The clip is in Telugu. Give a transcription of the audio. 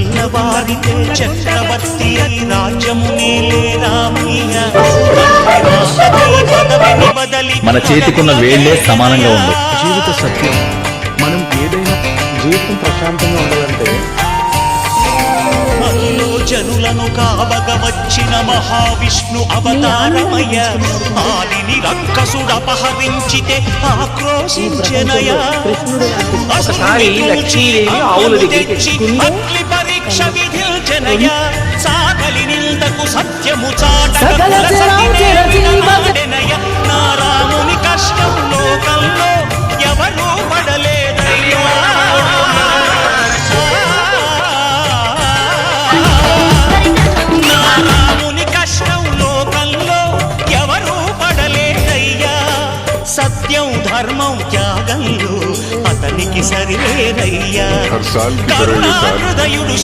తెల్లవారితే చక్రవర్తి రాజ్యము నేలే రామయ్య. మన చేతికున్న వేళ్లే సమానంగా ఉంది. జీవిత సత్యం. మనం ఏదైనా జీవితం ప్రశాంతంగా ఉండాలంటే జనులను కావగ వచ్చిన మహావిష్ణు అవతారమయ. ఆదిని రక్కసుడపహరించితే ఆక్రోశించెనయ. ఒకసారి లక్ష్మీదేవి ఆవుల దగ్గరికి అగ్ని పరీక్ష విధించెనయ. సాగలి నిందకు సత్యము చాటనయ. నా రాముని కష్టం లోకంలో ఎవరూ పడలేదయ్యా. సత్యం ధర్మం త్యాగంలో అతనికి సరిలేదయ్యా. కరుణాహృదయుడు